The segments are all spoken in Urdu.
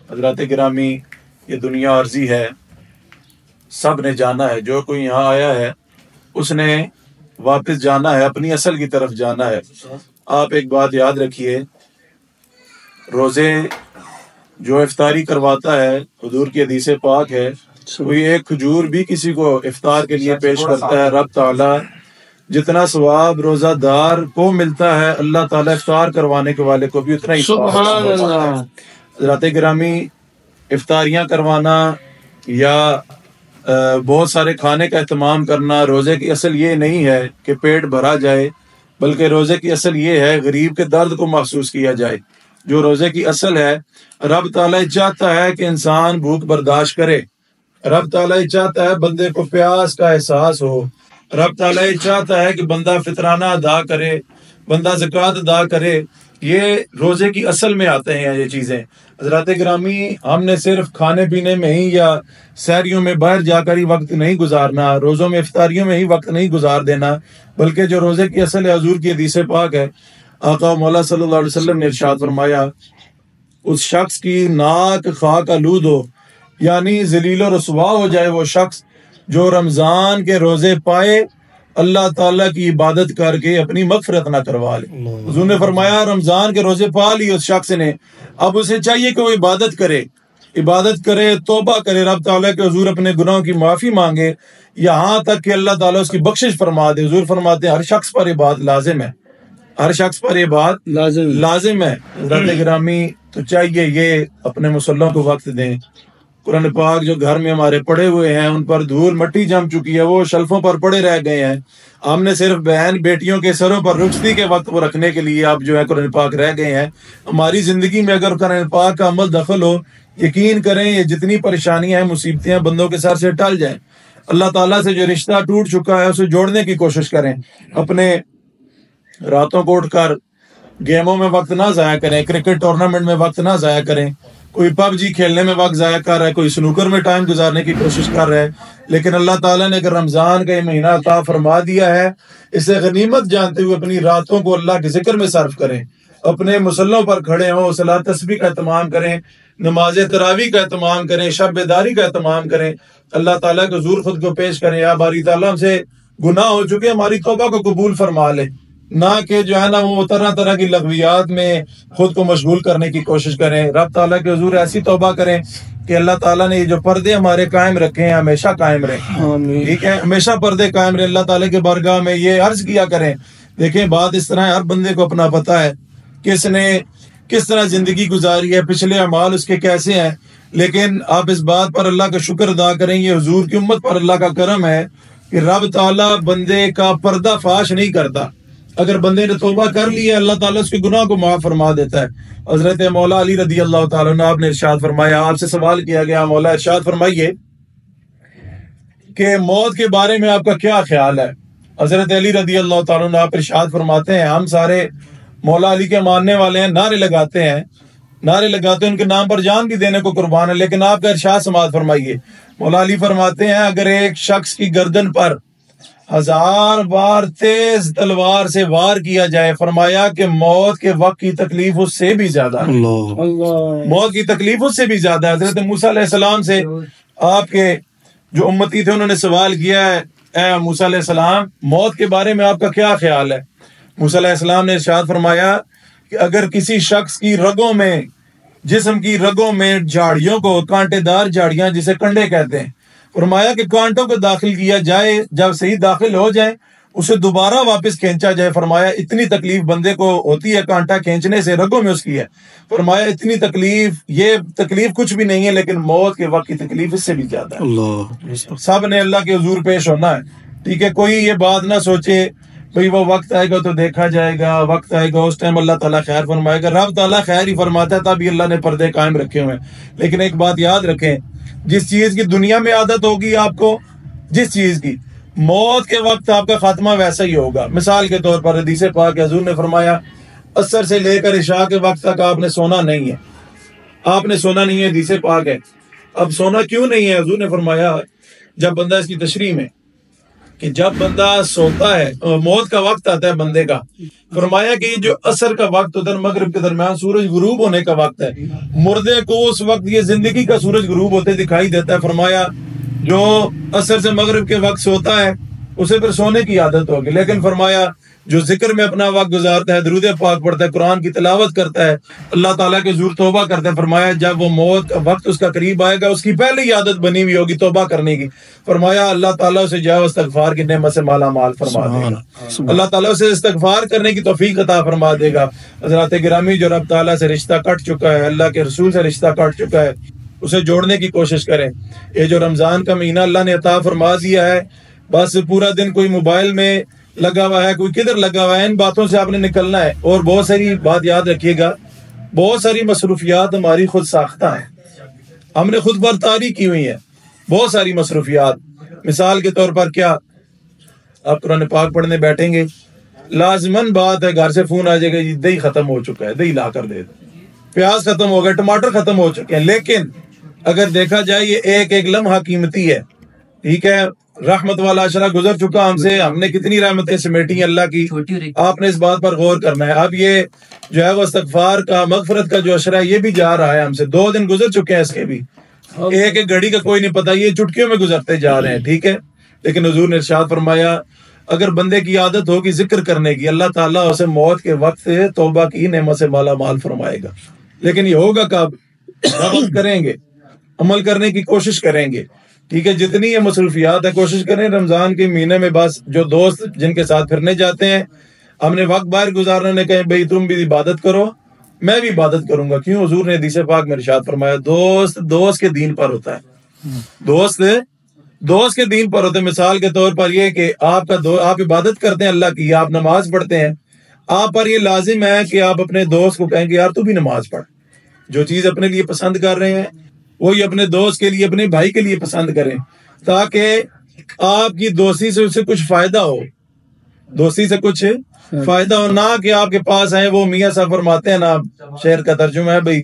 حضرات گرامی، یہ دنیا عارضی ہے، سب نے جانا ہے، جو کوئی یہاں آیا ہے اس نے واپس جانا ہے، اپنی اصل کی طرف جانا ہے۔ آپ ایک بات یاد رکھیے، روزے جو افطاری کرواتا ہے، حضور کی حدیث پاک ہے، کوئی ایک کھجور بھی کسی کو افطار کے لیے پیش کرتا ہے، رب تعالیٰ جتنا ثواب روزہ دار کو ملتا ہے، اللہ تعالیٰ افطار کروانے کے والے کو بھی اتنا ہی سبحان اللہ۔ حضرات گرامی، افطاریاں کروانا یا بہت سارے کھانے کا اہتمام کرنا، روزے کی اصل یہ نہیں ہے کہ پیٹ بھرا جائے، بلکہ روزے کی اصل یہ ہے غریب کے درد کو محسوس کیا جائے۔ جو روزے کی اصل ہے، رب تعالیٰ چاہتا ہے کہ انسان بھوک برداشت کرے، رب تعالیٰ چاہتا ہے بندے کو پیاس کا احساس ہو، رب تعالیٰ چاہتا ہے کہ بندہ فطرانہ ادا کرے، بندہ زکوٰۃ ادا کرے۔ یہ روزے کی اصل میں آتے ہیں یہ چیزیں۔ حضرات گرامی، ہم نے صرف کھانے پینے میں ہی یا سحریوں میں باہر جا کر ہی وقت نہیں گزارنا، روزوں میں افطاریوں میں ہی وقت نہیں گزار دینا، بلکہ جو روزے کی اصل ہے، حضور کی حدیث پاک ہے، آقا مولا صلی اللہ علیہ وسلم نے ارشاد فرمایا، اس شخص کی ناک خاک آلود ہو، یعنی ذلیل و رسوا ہو جائے وہ شخص جو رمضان کے روزے پائے، اللہ تعالیٰ کی عبادت کر کے اپنی مغفرت نہ کروا لے۔ حضور نے فرمایا رمضان کے روزے پا لی اس شخص نے، اب اسے چاہیے کہ وہ عبادت کرے، توبہ کرے، رب تعالیٰ کے حضور اپنے گناہوں کی معافی مانگے، یہاں تک کہ اللہ تعالیٰ اس کی بخشش فرما دے۔ حضور فرماتے ہیں ہر شخص پر یہ بات لازم ہے، ہر شخص پر یہ بات لازم ہے۔ حضرات گرامی، تو چاہیے یہ اپنے مصلوں کو وقت دیں۔ قرآن پاک جو گھر میں ہمارے پڑے ہوئے ہیں ان پر دھول مٹی جم چکی ہے، وہ شلفوں پر پڑے رہ گئے ہیں، ہم نے صرف بہن بیٹیوں کے سروں پر رخصتی کے وقت وہ رکھنے کے لیے اب جو ہے قرآن پاک رہ گئے ہیں۔ ہماری زندگی میں اگر قرآن پاک کا عمل دخل ہو، یقین کریں یہ جتنی پریشانیاں ہیں، مصیبتیں ہیں، بندوں کے سر سے ٹل جائیں۔ اللہ تعالیٰ سے جو رشتہ ٹوٹ چکا ہے اسے جوڑنے کی کوشش کریں، اپنے راتوں کو اٹھ کر گیموں میں وقت نہ ضائع کریں، کرکٹ ٹورنامنٹ میں وقت نہ ضائع کریں، کوئی پب جی کھیلنے میں وقت ضائع کر رہا ہے، کوئی سنوکر میں ٹائم گزارنے کی کوشش کر رہا ہے، لیکن اللہ تعالیٰ نے اگر رمضان کا یہ مہینہ عطا فرما دیا ہے، اسے غنیمت جانتے ہوئے اپنی راتوں کو اللہ کے ذکر میں صرف کریں، اپنے مصلوں پر کھڑے ہوں، صلاۃ تسبیح کا اہتمام کریں، نماز تراویح کا اہتمام کریں، شب بیداری کا اہتمام کریں، اللہ تعالیٰ کے حضور خود کو پیش کریں، یا باری تعالیٰ ہم سے گناہ ہو چکے، ہماری توبہ کو قبول فرما لے، نہ کہ جو ہے نا وہ طرح طرح کی لغویات میں خود کو مشغول کرنے کی کوشش کریں۔ رب تعالیٰ کے حضور ایسی توبہ کریں کہ اللہ تعالیٰ نے یہ جو پردے ہمارے قائم رکھے ہیں ہمیشہ قائم رہیں، ٹھیک ہے، ہمیشہ پردے قائم رہیں۔ اللہ تعالیٰ کے بارگاہ میں یہ عرض کیا کریں، دیکھیں بات اس طرح ہے، ہر بندے کو اپنا پتہ ہے کس نے کس طرح زندگی گزاری ہے، پچھلے اعمال اس کے کیسے ہیں، لیکن آپ اس بات پر اللہ کا شکر ادا کریں، یہ حضور کی امت پر اللہ کا کرم ہے کہ رب تعالیٰ بندے کا پردہ فاش نہیں کرتا۔ اگر بندے نے توبہ کر لی ہے، اللہ تعالیٰ اس کے گناہ کو معاف فرما دیتا ہے۔ حضرت مولا علی رضی اللہ تعالیٰ عنہ آپ نے ارشاد فرمایا، آپ سے سوال کیا گیا مولا ارشاد فرمائیے کہ موت کے بارے میں آپ کا کیا خیال ہے؟ حضرت علی رضی اللہ تعالیٰ عنہ آپ ارشاد فرماتے ہیں، ہم سارے مولا علی کے ماننے والے ہیں، نعرے لگاتے ہیں، ان کے نام پر جان بھی دینے کو قربان ہے، لیکن آپ کا ارشاد سماعت فرمائیے۔ مولا علی فرماتے ہیں اگر ایک شخص کی گردن پر 1000 بار تیز تلوار سے وار کیا جائے، فرمایا کہ موت کے وقت کی تکلیف اس سے بھی زیادہ ہے، موت کی تکلیف اس سے بھی زیادہ ہے۔ حضرت موسیٰ علیہ السلام سے آپ کے جو امتی تھے انہوں نے سوال کیا ہے، اے موسیٰ علیہ السلام موت کے بارے میں آپ کا کیا خیال ہے؟ موسیٰ علیہ السلام نے ارشاد فرمایا کہ اگر کسی شخص کی رگوں میں، جسم کی رگوں میں جھاڑیوں کو، کانٹے دار جھاڑیاں جسے کنڈے کہتے ہیں، فرمایا کہ کانٹوں کو داخل کیا جائے، جب صحیح داخل ہو جائے اسے دوبارہ واپس کھینچا جائے، فرمایا اتنی تکلیف بندے کو ہوتی ہے کانٹا کھینچنے سے، رگوں میں اس کی ہے، فرمایا اتنی تکلیف، یہ تکلیف کچھ بھی نہیں ہے، لیکن موت کے وقت کی تکلیف اس سے بھی زیادہ ہے۔ اللہ سب نے اللہ کے حضور پیش ہونا ہے، ٹھیک ہے، کوئی یہ بات نہ سوچے بھئی وہ وقت آئے گا تو دیکھا جائے گا، وقت آئے گا اس ٹائم اللہ تعالیٰ خیر فرمائے گا، رب تعالیٰ خیر ہی فرماتا ہے، تب ہی اللہ نے پردے قائم رکھے ہوئے ہیں۔ لیکن ایک بات یاد رکھیں، جس چیز کی دنیا میں عادت ہوگی آپ کو، جس چیز کی، موت کے وقت آپ کا خاتمہ ویسا ہی ہوگا۔ مثال کے طور پر حدیث پاک حضور نے فرمایا عصر سے لے کر عشاء کے وقت تک آپ نے سونا نہیں ہے، آپ نے سونا نہیں ہے، حدیث پاک ہے۔ اب سونا کیوں نہیں ہے؟ حضور نے فرمایا جب بندہ اس کی تشریح میں کہ جب بندہ سوتا ہے موت کا وقت آتا ہے بندے کا، فرمایا کہ جو عصر کا وقت ہوتا ہے مغرب کے درمیان سورج غروب ہونے کا وقت ہے، مردے کو اس وقت یہ زندگی کا سورج غروب ہوتے دکھائی دیتا ہے۔ فرمایا جو عصر سے مغرب کے وقت سوتا ہے اسے پھر سونے کی عادت ہوگی، لیکن فرمایا جو ذکر میں اپنا وقت گزارتا ہے، درود پاک پڑھتا ہے، قرآن کی تلاوت کرتا ہے، اللہ تعالیٰ کے حضور توبہ کرتا ہے، فرمایا جب وہ موت کا وقت اس کا قریب آئے گا اس کی پہلے ہی عادت بنی ہوئی ہوگی توبہ کرنے کی، فرمایا اللہ تعالیٰ اسے جو ہے استغفار کی نعمت سے مالا مال فرما دے گا، اللہ تعالیٰ اسے استغفار کرنے کی توفیق عطا فرما دے گا۔ حضرات گرامی، جو رب تعالیٰ سے رشتہ کٹ چکا ہے، اللہ کے رسول سے رشتہ کٹ چکا ہے، اسے جوڑنے کی کوشش کریں۔ یہ جو رمضان کا مہینہ اللہ نے عطا فرما دیا ہے، بس پورا دن کوئی موبائل میں لگا ہوا ہے، کوئی کدھر لگا ہوا ہے، ان باتوں سے آپ نے نکلنا ہے۔ اور بہت ساری بات یاد رکھیے گا، بہت ساری مصروفیات ہماری خود ساختہ ہیں، ہم نے خود برطاری کی ہوئی ہے، بہت ساری مصروفیات۔ مثال کے طور پر کیا، آپ قرآن پاک پڑھنے بیٹھیں گے، لازماً بات ہے گھر سے فون آ جائے گا، دہی ختم ہو چکا ہے، دہی لا کر دے دو، پیاز ختم ہو گئے، ٹماٹر ختم ہو چکے ہیں۔ لیکن اگر دیکھا جائے یہ ایک ایک لمحہ قیمتی ہے، ٹھیک ہے، رحمت والا عشرہ گزر چکا ہم سے، ہم نے کتنی رحمتیں سمیٹی اللہ کی، آپ نے اس بات پر غور کرنا ہے۔ اب یہ جو ہے وہ استغفار کا، مغفرت کا جو عشرہ ہے یہ بھی جا رہا ہے ہم سے، 2 دن گزر چکے ہیں اس کے بھی، ایک ایک گھڑی کا کوئی نہیں پتا، یہ چٹکیوں میں گزرتے جا رہے ہیں، ٹھیک ہے۔ لیکن حضور نے ارشاد فرمایا اگر بندے کی عادت ہوگی ذکر کرنے کی، اللہ تعالیٰ اسے موت کے وقت توبہ کی نعمت سے مالا مال فرمائے گا۔ لیکن یہ ہوگا کب؟ عمل کریں گے، عمل کرنے کی کوشش کریں گے، ٹھیک ہے۔ جتنی یہ مصروفیات ہے کوشش کریں رمضان کے مہینے میں، بس جو دوست جن کے ساتھ پھرنے جاتے ہیں، ہم نے وقت باہر گزارنے نے کہیں بھئی تم بھی عبادت کرو، میں بھی عبادت کروں گا۔ کیوں؟ حضور نے حدیث پاک میں ارشاد فرمایا دوست کے دین پر ہوتا ہے، دوست کے دین پر ہوتے ہیں۔ مثال کے طور پر یہ کہ آپ عبادت کرتے ہیں اللہ کی، آپ نماز پڑھتے ہیں، آپ پر یہ لازم ہے کہ آپ اپنے دوست کو کہیں کہ یار تو بھی نماز پڑھ، جو چیز اپنے لیے پسند کر رہے ہیں وہی اپنے دوست کے لیے، اپنے بھائی کے لیے پسند کریں، تاکہ آپ کی دوستی سے اسے کچھ فائدہ ہو، دوستی سے کچھ فائدہ ہو، نہ کہ آپ کے پاس ہیں وہ میاں صاحب فرماتے ہیں نا، شعر کا ترجمہ ہے بھئی،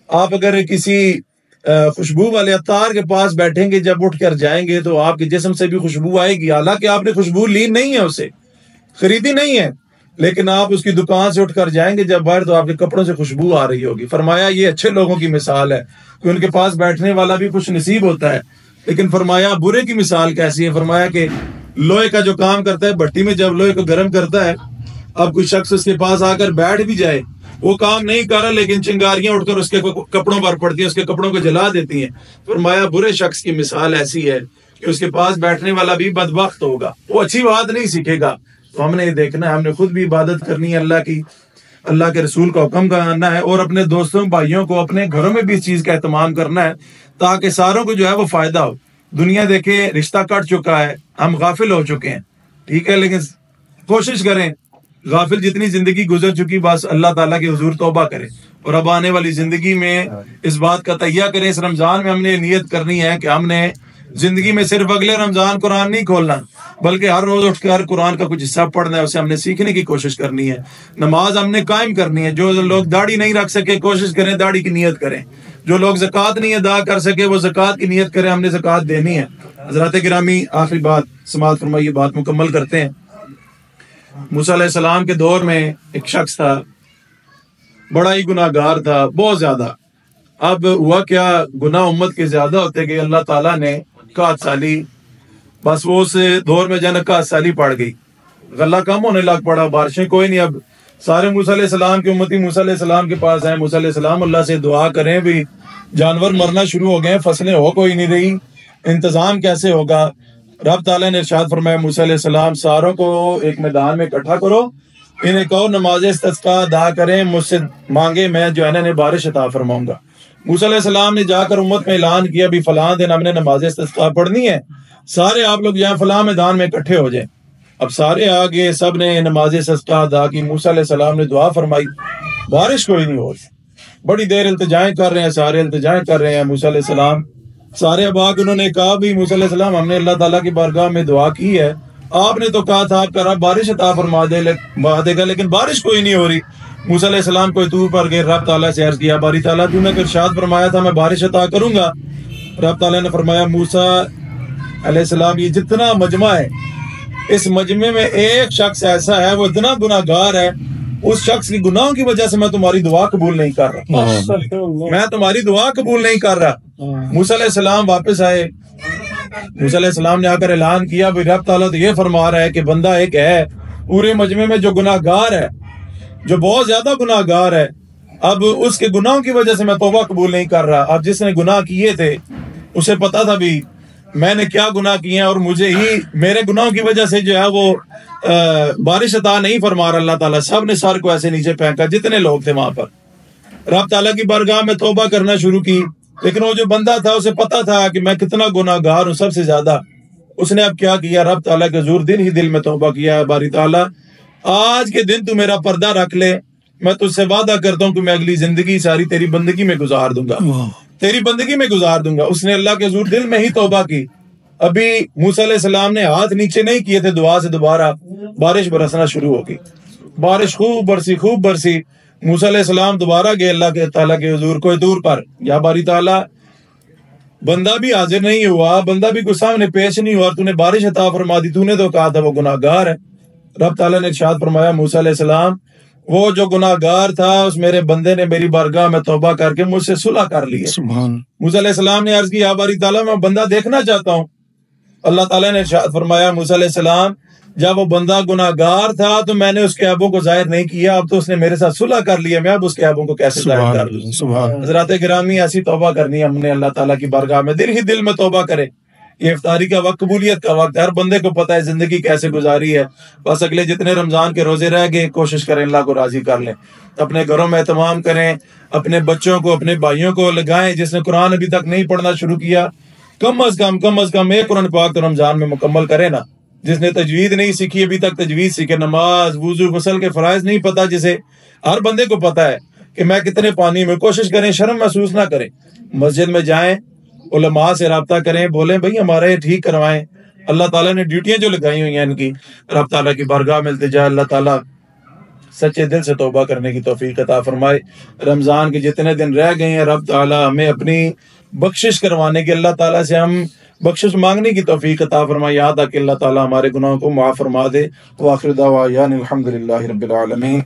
آپ اگر کسی خوشبو والے عطار کے پاس بیٹھیں گے، جب اٹھ کر جائیں گے تو آپ کے جسم سے بھی خوشبو آئے گی، حالانکہ آپ نے خوشبو لی نہیں ہے، اسے خریدی نہیں ہے، لیکن آپ اس کی دکان سے اٹھ کر جائیں گے جب باہر تو آپ کے کپڑوں سے خوشبو آ رہی ہوگی۔ فرمایا یہ اچھے لوگوں کی مثال ہے کہ ان کے پاس بیٹھنے والا بھی خوش نصیب ہوتا ہے، لیکن فرمایا برے کی مثال کیسی ہے؟ فرمایا کہ لوہے کا جو کام کرتا ہے، بھٹی میں جب لوہے کو گرم کرتا ہے، اب کوئی شخص اس کے پاس آ کر بیٹھ بھی جائے، وہ کام نہیں کر رہا لیکن چنگاریاں اٹھ کر اس کے کپڑوں پر پڑتی ہیں، اس کے کپڑوں کو جلا دیتی ہیں۔ فرمایا برے شخص کی مثال ایسی ہے کہ اس کے پاس بیٹھنے والا بھی بدبخت ہوگا، وہ اچھی بات نہیں سیکھے گا۔ تو ہم نے یہ دیکھنا ہے، ہم نے خود بھی عبادت کرنی ہے اللہ کی، اللہ کے رسول کا حکم کرنا ہے، اور اپنے دوستوں بھائیوں کو اپنے گھروں میں بھی اس چیز کا اہتمام کرنا ہے تاکہ ساروں کو جو ہے وہ فائدہ ہو۔ دنیا دیکھیں رشتہ کٹ چکا ہے، ہم غافل ہو چکے ہیں، ٹھیک ہے، لیکن کوشش کریں غافل جتنی زندگی گزر چکی، بس اللہ تعالیٰ کے حضور توبہ کریں، اور اب آنے والی زندگی میں اس بات کا تہیہ کریں۔ اس رمضان میں ہم نے نیت کرنی ہے کہ ہم نے زندگی میں صرف اگلے رمضان قرآن نہیں کھولنا، بلکہ ہر روز اٹھ کے ہر قرآن کا کچھ حصہ پڑھنا ہے، اسے ہم نے سیکھنے کی کوشش کرنی ہے۔ نماز ہم نے قائم کرنی ہے، جو لوگ داڑھی نہیں رکھ سکے کوشش کریں داڑھی کی نیت کریں، جو لوگ زکوٰۃ نہیں ادا کر سکے وہ زکوٰۃ کی نیت کریں، ہم نے زکوٰۃ دینی ہے۔ حضرات گرامی، آخری بات سماعت فرمائیے، بات مکمل کرتے ہیں۔ موسیٰ علیہ السلام کے دور میں ایک شخص تھا، بڑا ہی گناہ گار تھا، بہت زیادہ۔ اب ہوا کیا، گناہ امت کے زیادہ ہوتے گئے، اللہ تعالیٰ نے قحط سالی، بس وہ اس دور میں جانا قحط سالی پڑ گئی، غلہ کم ہونے لگ پڑا، بارشیں کوئی نہیں۔ اب سارے موسیٰ علیہ السلام کی امتی موسیٰ علیہ السلام کے پاس آئے، موسیٰ علیہ السلام اللہ سے دعا کریں بھی جانور مرنا شروع ہو گئے، فصلیں ہو کوئی نہیں رہی، انتظام کیسے ہوگا؟ رب تعالیٰ نے ارشاد فرمایا موسیٰ علیہ السلام ساروں کو ایک میدان میں اکٹھا کرو، انہیں کہو نماز استسقاء ادا کریں، مجھ سے مانگے، میں جو ہے نا انہیں بارش عطا فرماؤں گا۔ موسیٰ علیہ السلام نے جا کر امت میں اعلان کیا بھی فلاں دن ہم نے نماز استسقاء پڑھنی ہے، سارے آپ لوگ یہاں فلاں میدان میں اکٹھے ہو جائیں۔ اب سارے آگے، سب نے نماز استسقاء ادا کی، موسیٰ علیہ السلام نے دعا فرمائی، بارش کوئی نہیں ہو رہی، بڑی دیر التجائیں کر رہے ہیں، سارے التجائیں کر رہے ہیں۔ موسیٰ علیہ السلام سارے اب آگے انہوں نے کہا بھی موسیٰ علیہ السلام ہم نے اللہ تعالیٰ کی بارگاہ میں دعا کی ہے، آپ نے تو کہا تھا آپ کا رب بارش عطا فرما دے گا، لیکن بارش کوئی نہیں ہو رہی۔ موسیٰ علیہ السلام کوئی طور پر گئے، رب تعالیٰ سے عرض کیا باری تعالیٰ تو نے ارشاد فرمایا تھا میں بارش عطا کروں گا۔ رب تعالیٰ نے فرمایا موسیٰ علیہ السلام یہ جتنا مجمع ہے اس مجمع میں ایک شخص ایسا ہے وہ اتنا گناہ گار ہے، اس شخص کی گناہوں کی وجہ سے میں تمہاری دعا قبول نہیں کر رہا، میں تمہاری دعا قبول نہیں کر رہا۔ موسیٰ علیہ السلام واپس آئے، موسیٰ علیہ السلام نے آ کر اعلان کیا بھی رب تعالیٰ تو یہ فرما رہا ہے کہ بندہ ایک ہے پورے مجمع میں جو گناہ گار ہے، جو بہت زیادہ گناہ گار ہے، اب اس کے گناہوں کی وجہ سے میں توبہ قبول نہیں کر رہا۔ اب جس نے گناہ کیے تھے اسے پتا تھا بھی میں نے کیا گناہ کیے ہیں، اور مجھے ہی میرے گناہوں کی وجہ سے جو ہے وہ بارش عطا نہیں فرما رہا اللہ تعالیٰ۔ سب نے سر کو ایسے نیچے پھینکا جتنے لوگ تھے وہاں پر، رب تعالیٰ کی بارگاہ میں توبہ کرنا شروع کی۔ لیکن وہ جو بندہ تھا اسے پتا تھا کہ میں کتنا گناہ گار ہوں سب سے زیادہ، اس نے اب کیا کیا، رب تعالیٰ کے حضور دل ہی دل میں توبہ کیا ہے، باری تعالیٰ آج کے دن تو میرا پردہ رکھ لے، میں تجھ سے وعدہ کرتا ہوں کہ میں اگلی زندگی ساری تیری بندگی میں گزار دوں گا، تیری بندگی میں گزار دوں گا۔ اس نے اللہ کے حضور دل میں ہی توبہ کی۔ ابھی موسیٰ علیہ السلام نے ہاتھ نیچے نہیں کیے تھے، دعا سے دوبارہ بارش برسنا شروع ہو گئی، بارش خوب برسی۔ موسیٰ علیہ السلام دوبارہ گئے اللہ کے تعالیٰ کے حضور کوئی دور پر، یا باری تعالیٰ بندہ بھی حاضر نہیں ہوا، بندہ بھی کوئی سامنے پیش نہیں ہوا، اور تو نے بارش عطا فرما دی، تو نے تو کہا تھا وہ گناہ گار ہے۔ رب تعالیٰ نے ارشاد فرمایا موسیٰ علیہ السلام وہ جو گناہ گار تھا اس میرے بندے نے میری بارگاہ میں توبہ کر کے مجھ سے صلح کر لی ہے۔ موسیٰ علیہ السلام نے عرض کی یا باری تعالیٰ میں بندہ دیکھنا چاہتا ہوں۔ اللہ تعالیٰ نے ارشاد فرمایا موسیٰ علیہ السلام جب وہ بندہ گناہ گار تھا تو میں نے اس کے عیبوں کو ظاہر نہیں کیا، اب تو اس نے میرے ساتھ صلح کر لی ہے، میں اب اس کے عیبوں کو کیسے ظاہر کر دوں۔ حضرات گرامی ایسی توبہ کرنی ہے ہم نے اللہ تعالیٰ کی بارگاہ میں، دل ہی دل میں توبہ کرے۔ یہ افطاری کا وقت قبولیت کا وقت ہے، ہر بندے کو پتہ ہے زندگی کیسے گزاری ہے، بس اگلے جتنے رمضان کے روزے رہ گئے کوشش کریں اللہ کو راضی کر لیں، اپنے گھروں میں اہتمام کریں، اپنے بچوں کو اپنے بھائیوں کو لگائیں، جس نے قرآن ابھی تک نہیں پڑھنا شروع کیا کم از کم ایک قرآن پاک تو رمضان میں مکمل کرے نا۔ جس نے تجوید نہیں سیکھی ابھی تک تجوید سیکھے، نماز وضو غسل کے فرائض نہیں پتہ، جسے ہر بندے کو پتہ ہے کہ میں کتنے پانی میں، کوشش کریں شرم محسوس نہ کریں، مسجد میں جائیں، علماء سے رابطہ کریں، بولیں بھائی ہمارا یہ ٹھیک کروائیں۔ اللہ تعالیٰ نے ڈیوٹیاں جو لگائی ہوئی ہیں ان کی، رب تعالیٰ کی بارگاہ میں التجا، اللہ تعالیٰ سچے دل سے توبہ کرنے کی توفیق عطا فرمائے۔ رمضان کے جتنے دن رہ گئے ہیں رب تعالیٰ ہمیں اپنی بخشش کروانے کی، اللہ تعالیٰ سے ہم بخشش مانگنے کی توفیق عطا فرمائے، یاد آ کہ اللہ تعالیٰ ہمارے گناہوں کو معاف فرما دے۔ وآخر دعوانا الحمدللہ رب العالمین۔